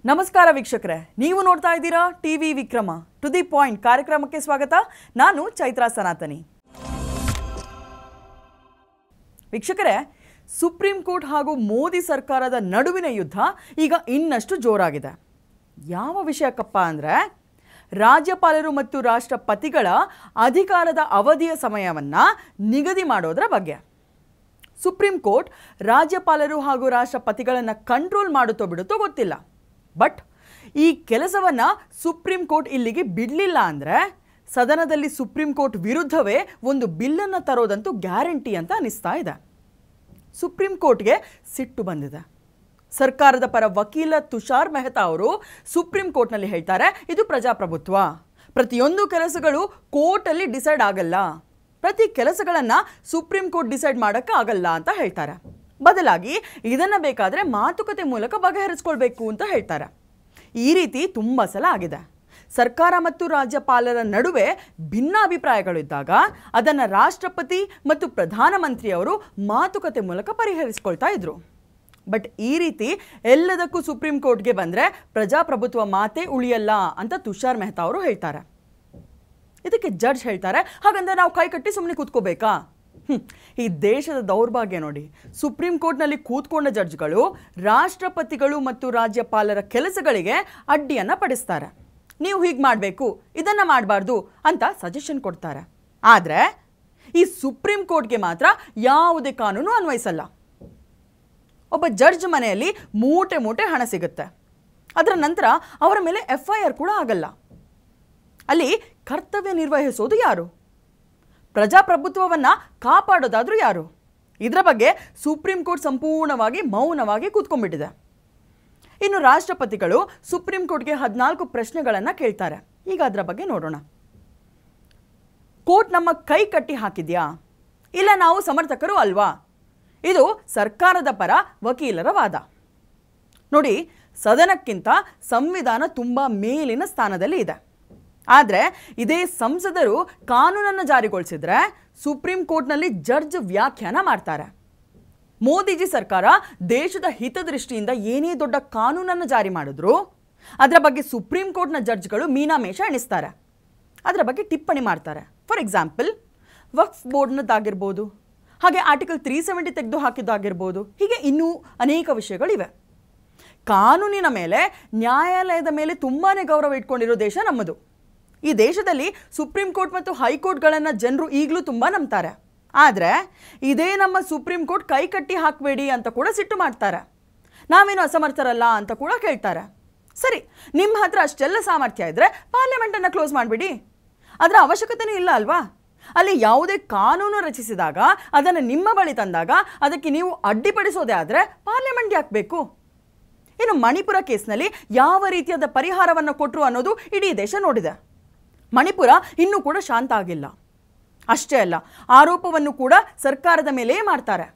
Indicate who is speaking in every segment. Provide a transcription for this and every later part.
Speaker 1: ನಮಸ್ಕಾರ ವೀಕ್ಷಕರೇ, ನೀವು ನೋಡ್ತಾ ಇದ್ದೀರಾ TV Vikrama. To the point ಕಾರ್ಯಕ್ರಮಕ್ಕೆ ಸ್ವಾಗತ. ನಾನು ಚೈತ್ರಾ ಸನಾತನಿ. ವೀಕ್ಷಕರೇ, ಸುಪ್ರೀಂ ಕೋರ್ಟ್ ಹಾಗೂ ಮೋದಿ ಸರ್ಕಾರದ ನಡುವಿನ ಯುದ್ಧ ಈಗ ಇನ್ನಷ್ಟು ಜೋರಾಗಿದೆ. ಯಾವ ವಿಷಯಕ್ಕಪ್ಪ ಅಂದರೆ, ರಾಜ್ಯಪಾಲರು ಮತ್ತು ರಾಷ್ಟ್ರಪತಿಗಳ ಅಧಿಕಾರದ ಅವಧಿಯ ಸಮಯವನ್ನು ನಿಗದಿ ಮಾಡೋದರ ಬಗ್ಗೆ. ಸುಪ್ರೀಂ ಕೋರ್ಟ್ ರಾಜ್ಯಪಾಲರು ಹಾಗೂ ರಾಷ್ಟ್ರಪತಿಗಳನ್ನು ಕಂಟ್ರೋಲ್ ಮಾಡುತ್ತೋ ಬಿಡುತ್ತೋ ಗೊತ್ತಿಲ್ಲ. ಬಟ್ ಈ ಕೆಲಸವನ್ನು ಸುಪ್ರೀಂ ಕೋರ್ಟ್ ಇಲ್ಲಿಗೆ ಬಿಡಲಿಲ್ಲ ಅಂದರೆ ಸದನದಲ್ಲಿ ಸುಪ್ರೀಂ ಕೋರ್ಟ್ ವಿರುದ್ಧವೇ ಒಂದು ಬಿಲ್ಲನ್ನು ತರೋದಂತೂ ಗ್ಯಾರಂಟಿ ಅಂತ ಅನಿಸ್ತಾ ಇದೆ. ಸುಪ್ರೀಂ ಕೋರ್ಟ್ಗೆ ಸಿಟ್ಟು ಬಂದಿದೆ. ಸರ್ಕಾರದ ಪರ ವಕೀಲ ತುಷಾರ್ ಮೆಹ್ತಾ ಅವರು ಸುಪ್ರೀಂ ಕೋರ್ಟ್ನಲ್ಲಿ ಹೇಳ್ತಾರೆ, ಇದು ಪ್ರಜಾಪ್ರಭುತ್ವ, ಪ್ರತಿಯೊಂದು ಕೆಲಸಗಳು ಕೋರ್ಟಲ್ಲಿ ಡಿಸೈಡ್ ಆಗಲ್ಲ, ಪ್ರತಿ ಕೆಲಸಗಳನ್ನು ಸುಪ್ರೀಂ ಕೋರ್ಟ್ ಡಿಸೈಡ್ ಮಾಡೋಕ್ಕೆ ಆಗಲ್ಲ ಅಂತ ಹೇಳ್ತಾರೆ. ಬದಲಾಗಿ ಇದನ್ನು ಬೇಕಾದರೆ ಮಾತುಕತೆ ಮೂಲಕ ಬಗೆಹರಿಸ್ಕೊಳ್ಬೇಕು ಅಂತ ಹೇಳ್ತಾರೆ. ಈ ರೀತಿ ತುಂಬ ಸಲ ಆಗಿದೆ. ಸರ್ಕಾರ ಮತ್ತು ರಾಜ್ಯಪಾಲರ ನಡುವೆ ಭಿನ್ನ ಅಭಿಪ್ರಾಯಗಳಿದ್ದಾಗ ಅದನ್ನು ರಾಷ್ಟ್ರಪತಿ ಮತ್ತು ಪ್ರಧಾನಮಂತ್ರಿಯವರು ಮಾತುಕತೆ ಮೂಲಕ ಪರಿಹರಿಸ್ಕೊಳ್ತಾ ಇದ್ರು. ಬಟ್ ಈ ರೀತಿ ಎಲ್ಲದಕ್ಕೂ ಸುಪ್ರೀಂ ಕೋರ್ಟ್ಗೆ ಬಂದರೆ ಪ್ರಜಾಪ್ರಭುತ್ವ ಮಾತೇ ಉಳಿಯಲ್ಲ ಅಂತ ತುಷಾರ್ ಮೆಹ್ತಾ ಅವರು ಹೇಳ್ತಾರೆ. ಇದಕ್ಕೆ ಜಡ್ಜ್ ಹೇಳ್ತಾರೆ, ಹಾಗಂದ್ರೆ ನಾವು ಕೈ ಕಟ್ಟಿ ಸುಮ್ಮನೆ ಕೂತ್ಕೋಬೇಕಾ? ಈ ದೇಶದ ದೌರ್ಭಾಗ್ಯ ನೋಡಿ. ಸುಪ್ರೀಂ ಕೋರ್ಟ್ನಲ್ಲಿ ಕೂತ್ಕೊಂಡ ಜಡ್ಜ್ಗಳು ರಾಷ್ಟ್ರಪತಿಗಳು ಮತ್ತು ರಾಜ್ಯಪಾಲರ ಕೆಲಸಗಳಿಗೆ ಅಡ್ಡಿಯನ್ನು ಪಡಿಸ್ತಾರೆ. ನೀವು ಹೀಗೆ ಮಾಡಬೇಕು, ಇದನ್ನು ಮಾಡಬಾರ್ದು ಅಂತ ಸಜೆಷನ್ ಕೊಡ್ತಾರೆ. ಆದರೆ ಈ ಸುಪ್ರೀಂ ಕೋರ್ಟ್ಗೆ ಮಾತ್ರ ಯಾವುದೇ ಕಾನೂನು ಅನ್ವಯಿಸಲ್ಲ. ಒಬ್ಬ ಜಡ್ಜ್ ಮನೆಯಲ್ಲಿ ಮೂಟೆ ಮೂಟೆ ಹಣ ಸಿಗುತ್ತೆ, ಅದರ ನಂತರ ಅವರ ಮೇಲೆ FIR ಕೂಡ ಆಗಲ್ಲ. ಅಲ್ಲಿ ಕರ್ತವ್ಯ ನಿರ್ವಹಿಸೋದು ಯಾರು? ಪ್ರಜಾಪ್ರಭುತ್ವವನ್ನು ಕಾಪಾಡೋದಾದ್ರೂ ಯಾರು? ಇದರ ಬಗ್ಗೆ ಸುಪ್ರೀಂ ಕೋರ್ಟ್ ಸಂಪೂರ್ಣವಾಗಿ ಮೌನವಾಗಿ ಕೂತ್ಕೊಂಡ್ಬಿಟ್ಟಿದೆ. ಇನ್ನು ರಾಷ್ಟ್ರಪತಿಗಳು ಸುಪ್ರೀಂ ಕೋರ್ಟ್ಗೆ 14 ಪ್ರಶ್ನೆಗಳನ್ನು ಕೇಳ್ತಾರೆ. ಈಗ ಅದರ ಬಗ್ಗೆ ನೋಡೋಣ. ಕೋರ್ಟ್ ನಮ್ಮ ಕೈ ಕಟ್ಟಿ ಹಾಕಿದ್ಯಾ? ಇಲ್ಲ ನಾವು ಸಮರ್ಥಕರು ಅಲ್ವಾ? ಇದು ಸರ್ಕಾರದ ಪರ ವಕೀಲರ ವಾದ. ನೋಡಿ, ಸದನಕ್ಕಿಂತ ಸಂವಿಧಾನ ತುಂಬ ಮೇಲಿನ ಸ್ಥಾನದಲ್ಲಿ ಇದೆ. ಆದರೆ ಇದೇ ಸಂಸದರು ಕಾನೂನನ್ನು ಜಾರಿಗೊಳಿಸಿದ್ರೆ ಸುಪ್ರೀಂ ಕೋರ್ಟ್ನಲ್ಲಿ ಜಡ್ಜ್ ವ್ಯಾಖ್ಯಾನ ಮಾಡ್ತಾರೆ. ಮೋದಿಜಿ ಸರ್ಕಾರ ದೇಶದ ಹಿತದೃಷ್ಟಿಯಿಂದ ಏನೇ ದೊಡ್ಡ ಕಾನೂನನ್ನು ಜಾರಿ ಮಾಡಿದ್ರು ಅದರ ಬಗ್ಗೆ ಸುಪ್ರೀಂ ಕೋರ್ಟ್ನ ಜಡ್ಜ್ಗಳು ಮೀನಾಮೇಷ ಎಣಿಸ್ತಾರೆ, ಅದರ ಬಗ್ಗೆ ಟಿಪ್ಪಣಿ ಮಾಡ್ತಾರೆ. ಫಾರ್ ಎಕ್ಸಾಂಪಲ್, ವಕ್ಫ್ ಬೋರ್ಡ್ನದ್ದಾಗಿರ್ಬೋದು, ಹಾಗೆ ಆರ್ಟಿಕಲ್ 370 ತೆಗೆದು ಹಾಕಿದ್ದಾಗಿರ್ಬೋದು, ಹೀಗೆ ಇನ್ನೂ ಅನೇಕ ವಿಷಯಗಳಿವೆ. ಕಾನೂನಿನ ಮೇಲೆ, ನ್ಯಾಯಾಲಯದ ಮೇಲೆ ತುಂಬಾ ಗೌರವ ಇಟ್ಕೊಂಡಿರೋ ದೇಶ ನಮ್ಮದು. ಈ ದೇಶದಲ್ಲಿ ಸುಪ್ರೀಂ ಕೋರ್ಟ್ ಮತ್ತು ಹೈಕೋರ್ಟ್ಗಳನ್ನು ಜನರು ಈಗಲೂ ತುಂಬ ನಂಬ್ತಾರೆ. ಆದರೆ ಇದೇ ನಮ್ಮ ಸುಪ್ರೀಂ ಕೋರ್ಟ್ ಕೈ ಕಟ್ಟಿ ಹಾಕಬೇಡಿ ಅಂತ ಕೂಡ ಸಿಟ್ಟು ಮಾಡ್ತಾರೆ. ನಾವೇನು ಅಸಮರ್ಥರಲ್ಲ ಅಂತ ಕೂಡ ಕೇಳ್ತಾರೆ. ಸರಿ, ನಿಮ್ಮ ಹತ್ರ ಅಷ್ಟೆಲ್ಲ ಸಾಮರ್ಥ್ಯ ಇದ್ದರೆ ಪಾರ್ಲಿಮೆಂಟನ್ನು ಕ್ಲೋಸ್ ಮಾಡಿಬಿಡಿ, ಅದರ ಅವಶ್ಯಕತೆಯೂ ಇಲ್ಲ ಅಲ್ವಾ? ಅಲ್ಲಿ ಯಾವುದೇ ಕಾನೂನು ರಚಿಸಿದಾಗ ಅದನ್ನು ನಿಮ್ಮ ಬಳಿ ತಂದಾಗ ಅದಕ್ಕೆ ನೀವು ಅಡ್ಡಿಪಡಿಸೋದೇ ಆದರೆ ಪಾರ್ಲಿಮೆಂಟ್ ಯಾಕೆ ಬೇಕು? ಇನ್ನು ಮಣಿಪುರ ಕೇಸ್ನಲ್ಲಿ ಯಾವ ರೀತಿಯಾದ ಪರಿಹಾರವನ್ನು ಕೊಟ್ಟರು ಅನ್ನೋದು ಇಡೀ ದೇಶ ನೋಡಿದೆ. ಮಣಿಪುರ ಇನ್ನೂ ಕೂಡ ಶಾಂತ ಆಗಿಲ್ಲ. ಅಷ್ಟೇ ಅಲ್ಲ, ಆರೋಪವನ್ನು ಕೂಡ ಸರ್ಕಾರದ ಮೇಲೇ ಮಾಡ್ತಾರೆ.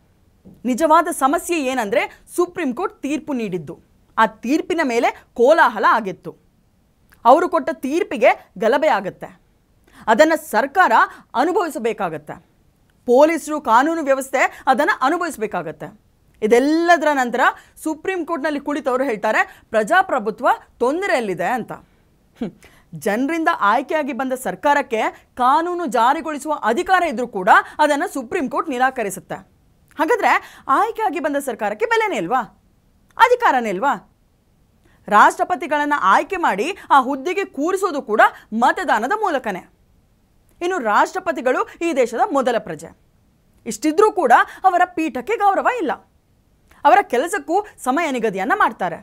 Speaker 1: ನಿಜವಾದ ಸಮಸ್ಯೆ ಏನಂದರೆ, ಸುಪ್ರೀಂ ಕೋರ್ಟ್ ತೀರ್ಪು ನೀಡಿದ್ದು, ಆ ತೀರ್ಪಿನ ಮೇಲೆ ಕೋಲಾಹಲ ಆಗಿತ್ತು. ಅವರು ಕೊಟ್ಟ ತೀರ್ಪಿಗೆ ಗಲಭೆ ಆಗುತ್ತೆ, ಅದನ್ನು ಸರ್ಕಾರ ಅನುಭವಿಸಬೇಕಾಗತ್ತೆ. ಪೊಲೀಸರು, ಕಾನೂನು ವ್ಯವಸ್ಥೆ ಅದನ್ನು ಅನುಭವಿಸಬೇಕಾಗತ್ತೆ. ಇದೆಲ್ಲದರ ನಂತರ ಸುಪ್ರೀಂ ಕೋರ್ಟ್ನಲ್ಲಿ ಕುಳಿತವರು ಹೇಳ್ತಾರೆ, ಪ್ರಜಾಪ್ರಭುತ್ವ ತೊಂದರೆಯಲ್ಲಿದೆ ಅಂತ. ಜನರಿಂದ ಆಯ್ಕೆಯಾಗಿ ಬಂದ ಸರ್ಕಾರಕ್ಕೆ ಕಾನೂನು ಜಾರಿಗೊಳಿಸುವ ಅಧಿಕಾರ ಇದ್ರೂ ಕೂಡ ಅದನ್ನು ಸುಪ್ರೀಂ ಕೋರ್ಟ್ ನಿರಾಕರಿಸುತ್ತೆ. ಹಾಗಾದರೆ ಆಯ್ಕೆಯಾಗಿ ಬಂದ ಸರ್ಕಾರಕ್ಕೆ ಬೆಲೆನೇ ಇಲ್ವಾ? ಅಧಿಕಾರನೇ ಇಲ್ವಾ? ರಾಷ್ಟ್ರಪತಿಗಳನ್ನು ಆಯ್ಕೆ ಮಾಡಿ ಆ ಹುದ್ದೆಗೆ ಕೂರಿಸೋದು ಕೂಡ ಮತದಾನದ ಮೂಲಕನೇ. ಇನ್ನು ರಾಷ್ಟ್ರಪತಿಗಳು ಈ ದೇಶದ ಮೊದಲ ಪ್ರಜೆ. ಇಷ್ಟಿದ್ರೂ ಕೂಡ ಅವರ ಪೀಠಕ್ಕೆ ಗೌರವ ಇಲ್ಲ. ಅವರ ಕೆಲಸಕ್ಕೂ ಸಮಯ ನಿಗದಿಯನ್ನು ಮಾಡ್ತಾರೆ.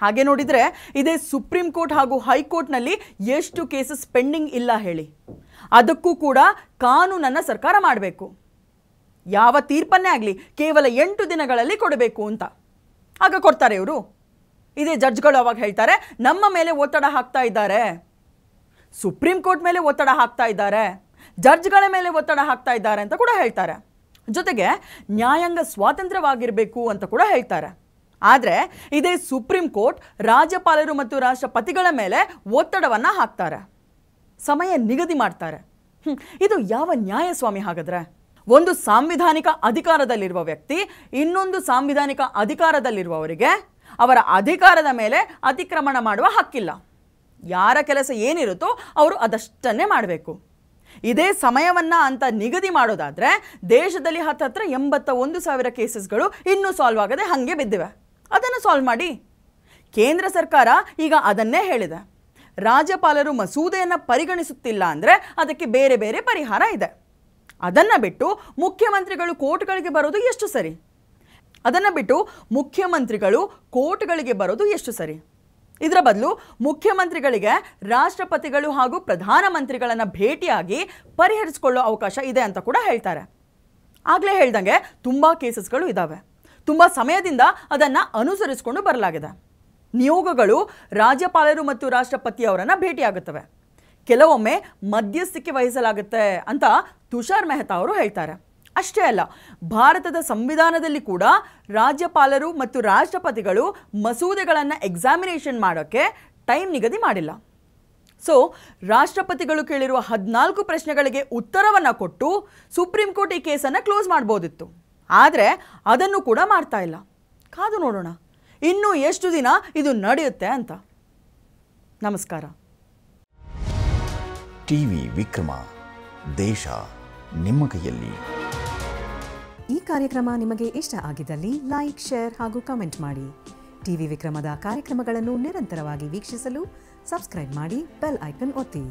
Speaker 1: ಹಾಗೆ ನೋಡಿದರೆ ಇದೇ ಸುಪ್ರೀಂ ಕೋರ್ಟ್ ಹಾಗೂ ಹೈಕೋರ್ಟ್ನಲ್ಲಿ ಎಷ್ಟು ಕೇಸಸ್ ಪೆಂಡಿಂಗ್ ಇಲ್ಲ ಹೇಳಿ. ಅದಕ್ಕೂ ಕೂಡ ಕಾನೂನನ್ನು ಸರ್ಕಾರ ಮಾಡಬೇಕು. ಯಾವ ತೀರ್ಪನ್ನೇ ಆಗಲಿ ಕೇವಲ 8 ದಿನಗಳಲ್ಲಿ ಕೊಡಬೇಕು ಅಂತ. ಆಗ ಕೊಡ್ತಾರೆ ಇವರು. ಇದೇ ಜಡ್ಜ್ಗಳು ಅವಾಗ ಹೇಳ್ತಾರೆ, ನಮ್ಮ ಮೇಲೆ ಒತ್ತಡ ಹಾಕ್ತಾ ಇದ್ದಾರೆ, ಸುಪ್ರೀಂ ಕೋರ್ಟ್ ಮೇಲೆ ಒತ್ತಡ ಹಾಕ್ತಾ ಇದ್ದಾರೆ, ಜಡ್ಜ್ಗಳ ಮೇಲೆ ಒತ್ತಡ ಹಾಕ್ತಾ ಇದ್ದಾರೆ ಅಂತ ಕೂಡ ಹೇಳ್ತಾರೆ. ಜೊತೆಗೆ ನ್ಯಾಯಾಂಗ ಸ್ವಾತಂತ್ರ್ಯವಾಗಿರಬೇಕು ಅಂತ ಕೂಡ ಹೇಳ್ತಾರೆ. ಆದರೆ ಇದೇ ಸುಪ್ರೀಂ ಕೋರ್ಟ್ ರಾಜ್ಯಪಾಲರು ಮತ್ತು ರಾಷ್ಟ್ರಪತಿಗಳ ಮೇಲೆ ಒತ್ತಡವನ್ನು ಹಾಕ್ತಾರೆ, ಸಮಯ ನಿಗದಿ ಮಾಡ್ತಾರೆ. ಇದು ಯಾವ ನ್ಯಾಯಸ್ವಾಮಿ ಹಾಗಾದ್ರೆ? ಒಂದು ಸಾಂವಿಧಾನಿಕ ಅಧಿಕಾರದಲ್ಲಿರುವ ವ್ಯಕ್ತಿ ಇನ್ನೊಂದು ಸಾಂವಿಧಾನಿಕ ಅಧಿಕಾರದಲ್ಲಿರುವವರಿಗೆ ಅವರ ಅಧಿಕಾರದ ಮೇಲೆ ಅತಿಕ್ರಮಣ ಮಾಡುವ ಹಕ್ಕಿಲ್ಲ. ಯಾರ ಕೆಲಸ ಏನಿರುತ್ತೋ ಅವರು ಅದಷ್ಟನ್ನೇ ಮಾಡಬೇಕು. ಇದೇ ಸಮಯವನ್ನು ಅಂತ ನಿಗದಿ ಮಾಡೋದಾದರೆ ದೇಶದಲ್ಲಿ ಹತ್ತತ್ರ 81,000 ಕೇಸಸ್ಗಳು ಇನ್ನೂ ಸಾಲ್ವ್ ಆಗದೆ ಹಾಗೆ ಬಿದ್ದಿವೆ. ಅದನ್ನು ಸಾಲ್ವ್ ಮಾಡಿ. ಕೇಂದ್ರ ಸರ್ಕಾರ ಈಗ ಅದನ್ನೇ ಹೇಳಿದೆ. ರಾಜ್ಯಪಾಲರು ಮಸೂದೆಯನ್ನು ಪರಿಗಣಿಸುತ್ತಿಲ್ಲ ಅಂದರೆ ಅದಕ್ಕೆ ಬೇರೆ ಬೇರೆ ಪರಿಹಾರ ಇದೆ. ಅದನ್ನು ಬಿಟ್ಟು ಮುಖ್ಯಮಂತ್ರಿಗಳು ಕೋರ್ಟ್ಗಳಿಗೆ ಬರೋದು ಎಷ್ಟು ಸರಿ? ಇದರ ಬದಲು ಮುಖ್ಯಮಂತ್ರಿಗಳಿಗೆ ರಾಷ್ಟ್ರಪತಿಗಳು ಹಾಗೂ ಪ್ರಧಾನಮಂತ್ರಿಗಳನ್ನು ಭೇಟಿಯಾಗಿ ಪರಿಹರಿಸಿಕೊಳ್ಳೋ ಅವಕಾಶ ಇದೆ ಅಂತ ಕೂಡ ಹೇಳ್ತಾರೆ. ಆಗಲೇ ಹೇಳ್ದಂಗೆ ತುಂಬ ಕೇಸಸ್ಗಳು ಇದ್ದಾವೆ. ತುಂಬ ಸಮಯದಿಂದ ಅದನ್ನು ಅನುಸರಿಸಿಕೊಂಡು ಬರಲಾಗಿದೆ. ನಿಯೋಗಗಳು ರಾಜ್ಯಪಾಲರು ಮತ್ತು ರಾಷ್ಟ್ರಪತಿಯವರನ್ನು ಭೇಟಿಯಾಗುತ್ತವೆ. ಕೆಲವೊಮ್ಮೆ ಮಧ್ಯಸ್ಥಿಕೆ ವಹಿಸಲಾಗುತ್ತೆ ಅಂತ ತುಷಾರ್ ಮೆಹ್ತಾ ಅವರು ಹೇಳ್ತಾರೆ. ಅಷ್ಟೇ ಅಲ್ಲ, ಭಾರತದ ಸಂವಿಧಾನದಲ್ಲಿ ಕೂಡ ರಾಜ್ಯಪಾಲರು ಮತ್ತು ರಾಷ್ಟ್ರಪತಿಗಳು ಮಸೂದೆಗಳನ್ನು ಎಕ್ಸಾಮಿನೇಷನ್ ಮಾಡೋಕ್ಕೆ ಟೈಮ್ ನಿಗದಿ ಮಾಡಿಲ್ಲ. ಸೊ ರಾಷ್ಟ್ರಪತಿಗಳು ಕೇಳಿರುವ 14 ಪ್ರಶ್ನೆಗಳಿಗೆ ಉತ್ತರವನ್ನು ಕೊಟ್ಟು ಸುಪ್ರೀಂ ಕೋರ್ಟ್ ಈ ಕೇಸನ್ನು ಕ್ಲೋಸ್ ಮಾಡ್ಬೋದಿತ್ತು. ಆದರೆ ಅದನ್ನು ಕೂಡ ಮಾಡ್ತಾ ಇಲ್ಲ. ಕಾದು ನೋಡೋಣ ಇನ್ನೂ ಎಷ್ಟು ದಿನ ಇದು ನಡೆಯುತ್ತೆ ಅಂತ. ನಮಸ್ಕಾರ.
Speaker 2: ಟಿವಿ ವಿಕ್ರಮ, ದೇಶ ನಿಮ್ಮ ಕೈಯಲ್ಲಿ.
Speaker 3: ಈ ಕಾರ್ಯಕ್ರಮ ನಿಮಗೆ ಇಷ್ಟ ಆಗಿದ್ದಲ್ಲಿ ಲೈಕ್, ಶೇರ್ ಹಾಗೂ ಕಮೆಂಟ್ ಮಾಡಿ. ಟಿವಿ ವಿಕ್ರಮದ ಕಾರ್ಯಕ್ರಮಗಳನ್ನು ನಿರಂತರವಾಗಿ ವೀಕ್ಷಿಸಲು ಸಬ್ಸ್ಕ್ರೈಬ್ ಮಾಡಿ, ಬೆಲ್ ಐಕನ್ ಒತ್ತಿ.